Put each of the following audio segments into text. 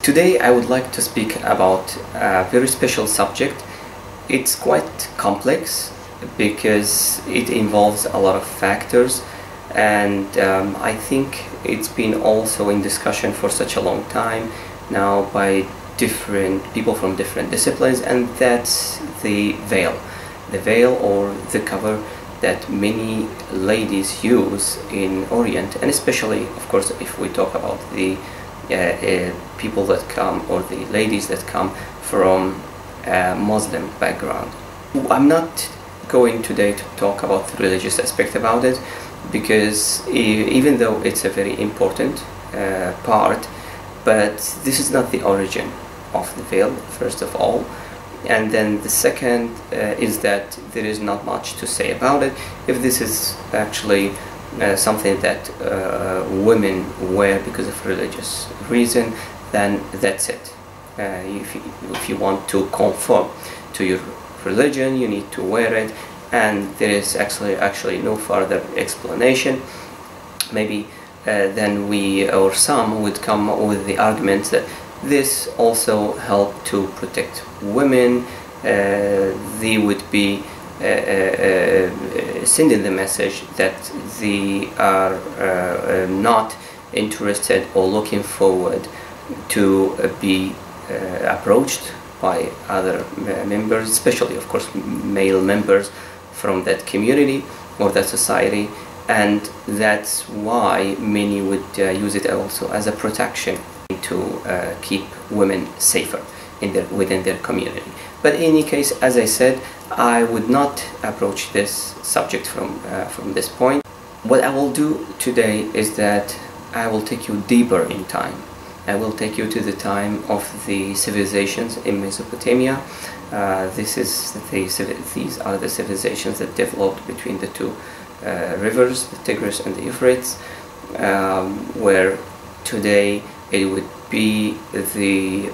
Today I would like to speak about a very special subject. It's quite complex because it involves a lot of factors, and I think it's been also in discussion for such a long time now by different people from different disciplines, and that's the veil. The veil, or the cover, that many ladies use in Orient, and especially, of course, if we talk about the people that come, or the ladies that come from a Muslim background. I'm not going today to talk about the religious aspect about it, because even though it's a very important part, but this is not the origin of the veil, first of all. And then the second is that there is not much to say about it. If this is actually something that women wear because of religious reason, then that's it. If you want to conform to your religion, you need to wear it, and there is actually no further explanation. Maybe then we or some would come with the argument that this also helped to protect women. They would be sending the message that they are not interested or looking forward to be approached by other members, especially, of course, male members from that community or that society, and that's why many would use it also as a protection to keep women safer within their community. But in any case, as I said, I would not approach this subject from this point. What I will do today is that I will take you deeper in time. I will take you to the time of the civilizations in Mesopotamia. These are the civilizations that developed between the two rivers, the Tigris and the Euphrates, where today it would be the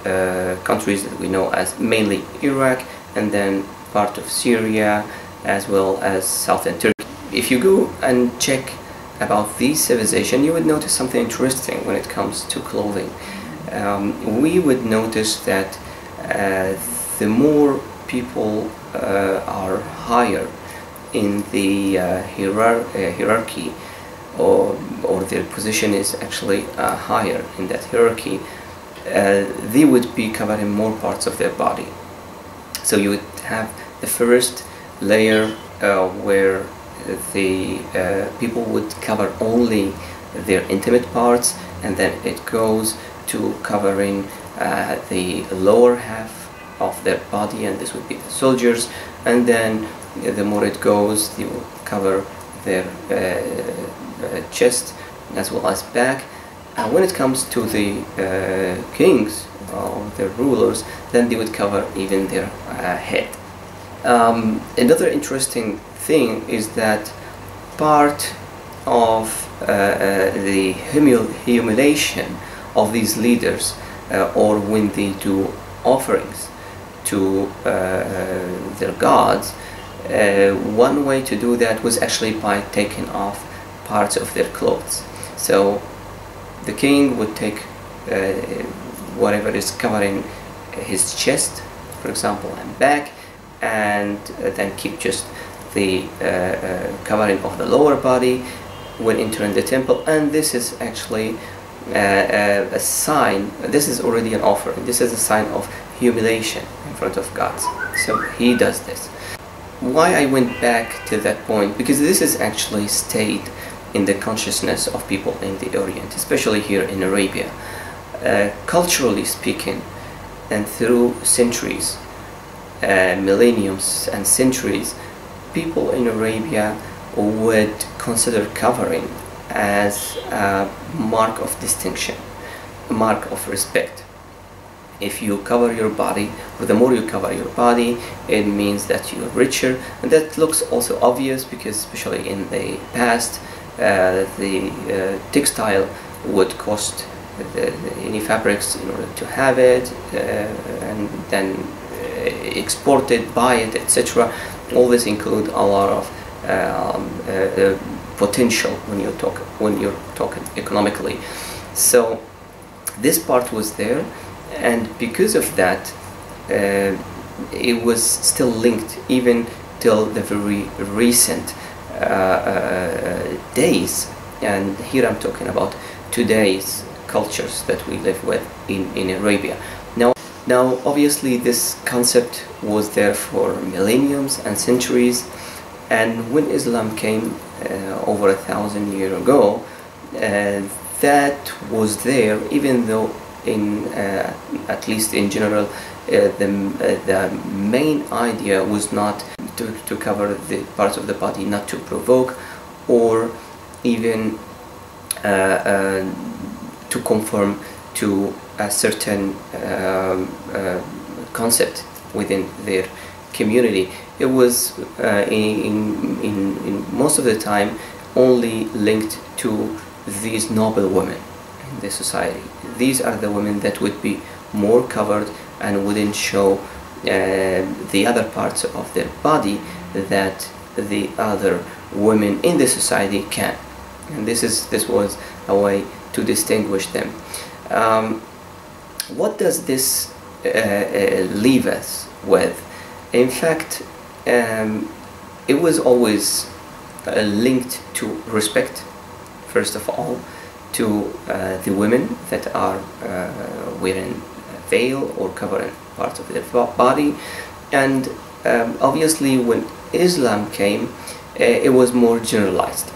countries that we know as mainly Iraq, and then part of Syria, as well as southern Turkey. If you go and check about these civilizations, you would notice something interesting when it comes to clothing. We would notice that the more people are higher in the hierarchy, or their position is actually higher in that hierarchy, they would be covering more parts of their body. So you would have the first layer where the people would cover only their intimate parts, and then it goes to covering the lower half of their body, and this would be the soldiers, and then the more it goes, they will cover their chest as well as back. When it comes to the kings or the rulers, then they would cover even their head. Another interesting thing is that part of the humiliation of these leaders, or when they do offerings to their gods, one way to do that was actually by taking off parts of their clothes. So the king would take whatever is covering his chest, for example, and back, and then keep just the covering of the lower body when entering the temple. And this is actually a sign, this is already an offering, this is a sign of humiliation in front of God. So he does this. Why I went back to that point? Because this is actually stayed in the consciousness of people in the Orient, especially here in Arabia. Culturally speaking, and through centuries, millenniums and centuries, people in Arabia would consider covering as a mark of distinction, a mark of respect. If you cover your body, or the more you cover your body, it means that you're richer, and that looks also obvious because, especially in the past, the textile would cost any fabrics in order to have it, and then export it, buy it, etc. All this include a lot of potential when you're talking economically. So this part was there, and because of that, it was still linked even till the very recent days. And here I'm talking about today's cultures that we live with in Arabia. Now obviously this concept was there for millenniums and centuries, and when Islam came over 1,000 years ago, that was there, even though at least in general the main idea was not to cover the parts of the body, not to provoke, or even to conform to a certain concept within their community. It was in most of the time only linked to these noble women in the society. These are the women that would be more covered and wouldn't show the other parts of their body that the other women in the society can. And this was a way to distinguish them. What does this leave us with? In fact, it was always linked to respect, first of all, to the women that are wearing a veil or covering parts of their body. And obviously when Islam came, it was more generalized.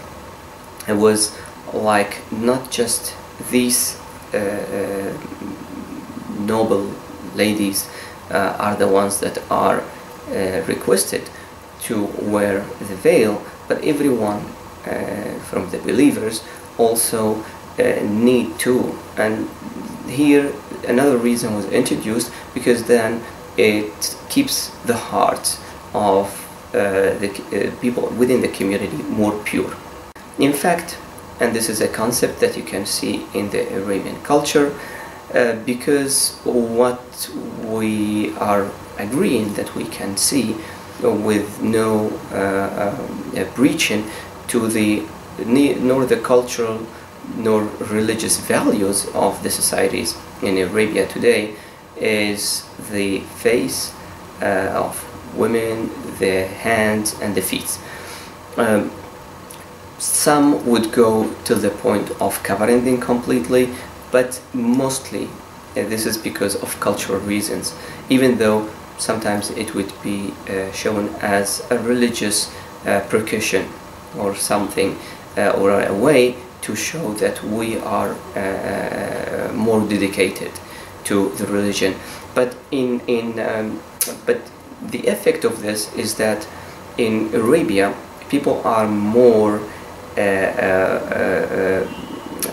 It was like not just these noble ladies are the ones that are requested to wear the veil, but everyone from the believers also need to. And here another reason was introduced, because then it keeps the hearts of the people within the community more pure. In fact, and this is a concept that you can see in the Arabian culture, because what we are agreeing that we can see with no breaching to nor the cultural nor religious values of the societies in Arabia today is the face of women, the hands and the feet. Some would go to the point of covering them completely, but mostly this is because of cultural reasons, even though sometimes it would be shown as a religious precaution or something, or a way to show that we are more dedicated to the religion. But but the effect of this is that in Arabia people are more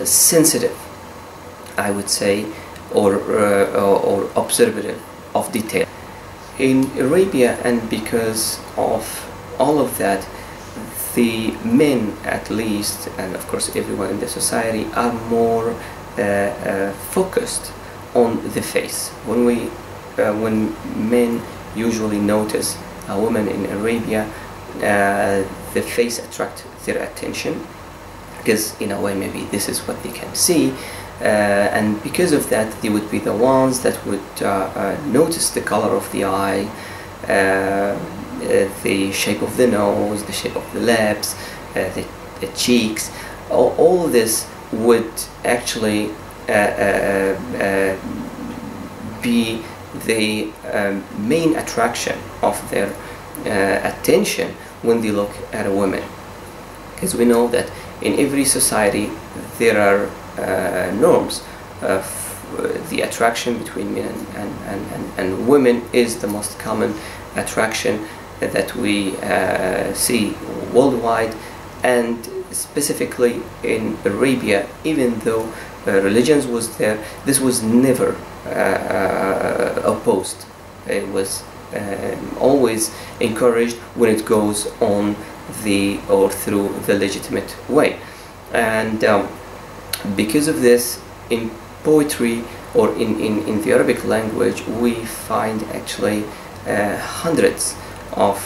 sensitive, I would say, or observative of detail. In Arabia, and because of all of that, the men at least, and of course everyone in the society, are more focused on the face. When men usually notice a woman in Arabia, the face attracts their attention, because in a way maybe this is what they can see, and because of that they would be the ones that would notice the color of the eye, the shape of the nose, the shape of the lips, the cheeks. All this would actually be the main attraction of their attention when they look at a woman. Because we know that in every society there are norms. The attraction between men and women is the most common attraction that we see worldwide, and specifically in Arabia. Even though religions was there, this was never opposed. It was always encouraged when it goes on through the legitimate way. And because of this, in poetry or in the Arabic language, we find actually hundreds of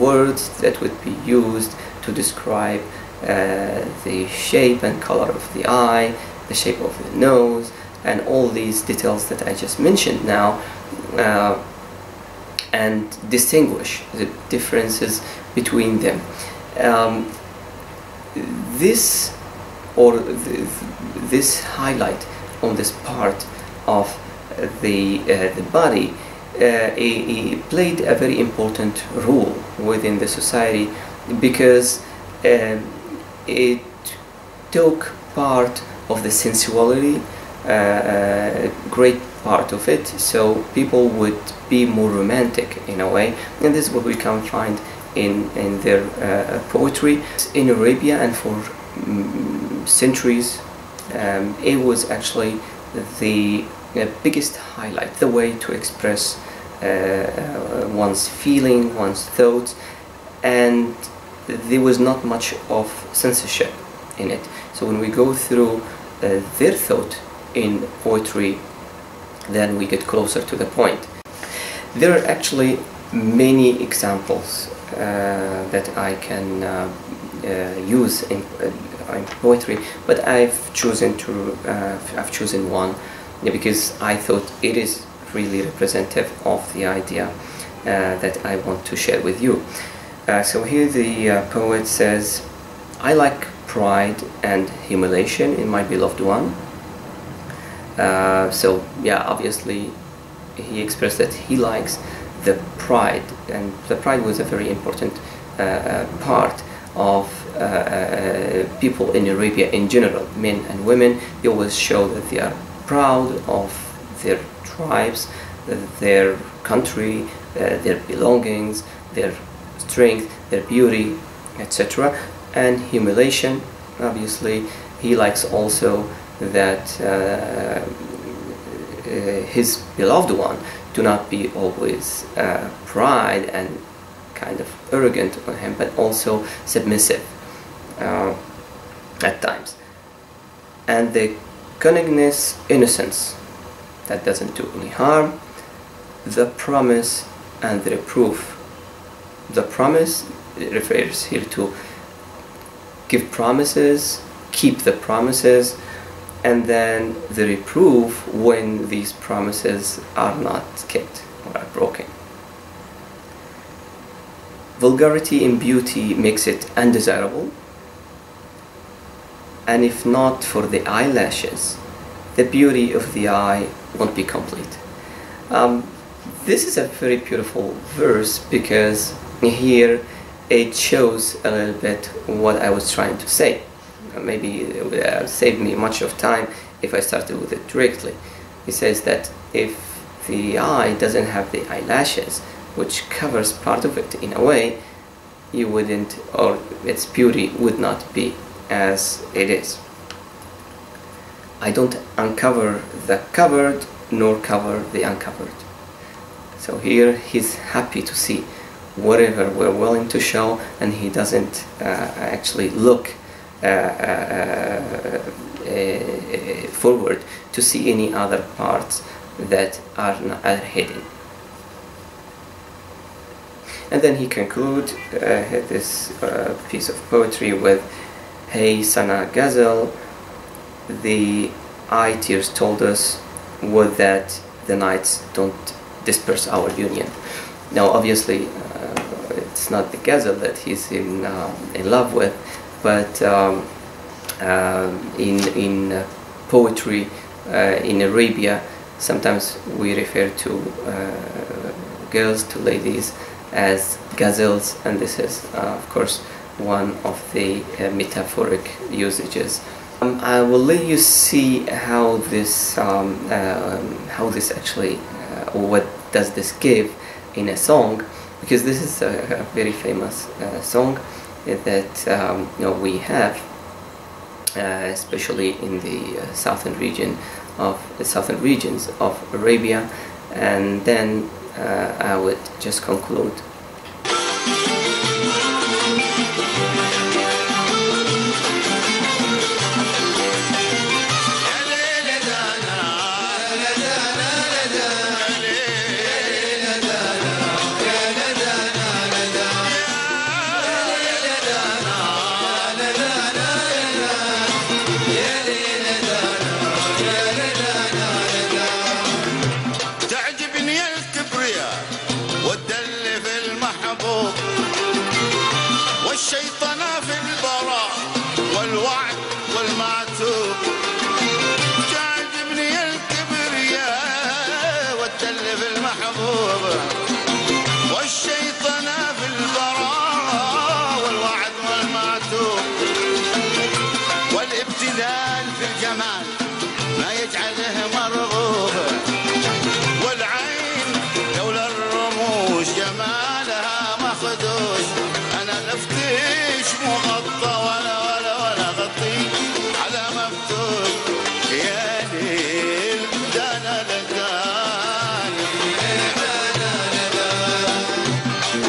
words that would be used to describe the shape and color of the eye, the shape of the nose, and all these details that I just mentioned now, and distinguish the differences between them. This or this highlight on this part of the body it played a very important role within the society, because it took part of the sensuality, great part of it, so people would be more romantic in a way, and this is what we can find in their poetry. In Arabia, and for centuries, it was actually the biggest highlight, the way to express one's feeling, one's thoughts, and there was not much of censorship in it. So when we go through their thought in poetry, then we get closer to the point. There are actually many examples that I can use in poetry, but I've chosen one because I thought it is really representative of the idea that I want to share with you. So here the poet says, "I like pride and humiliation in my beloved one." So yeah, obviously he expressed that he likes the pride, and the pride was a very important part of people in Arabia in general, men and women. They always show that they are proud of their tribes, their country, their belongings, their strength, their beauty, etc. And humiliation, obviously he likes also that his beloved one do not be always pride and kind of arrogant on him, but also submissive at times. And the cunningness, innocence that doesn't do any harm, the promise and the reproof. The promise refers here to give promises, keep the promises, and then the reproof when these promises are not kept or are broken. Vulgarity in beauty makes it undesirable, and if not for the eyelashes, the beauty of the eye won't be complete. This is a very beautiful verse, because here it shows a little bit what I was trying to say. Maybe it would save me much of time if I started with it directly. He says that if the eye doesn't have the eyelashes, which covers part of it in a way, you wouldn't, or its beauty would not be as it is. I don't uncover the covered nor cover the uncovered. So here he's happy to see whatever we're willing to show, and he doesn't actually look forward to see any other parts that are hidden. And then he concludes this piece of poetry with, "Hey Sana Gazelle, the eye tears told us would that the nights don't disperse our union." Now obviously it's not the gazelle that he's in love with, but in poetry in Arabia, sometimes we refer to girls, to ladies, as gazelles, and this is of course one of the metaphoric usages. I will let you see how this actually, what does this give in a song, because this is a very famous song that we have, especially in the southern regions of Arabia. And then I would just conclude.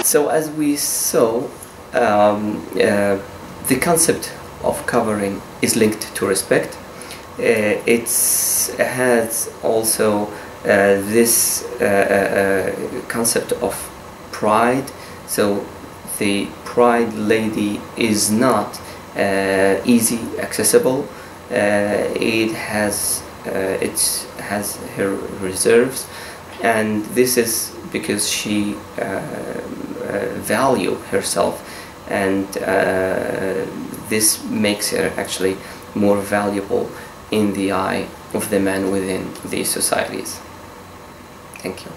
So as we saw, the concept of covering is linked to respect. It has also this concept of pride. So the pride lady is not easy accessible. It has her reserves, and this is because she value herself, and this makes her actually more valuable in the eye of the man within these societies. Thank you.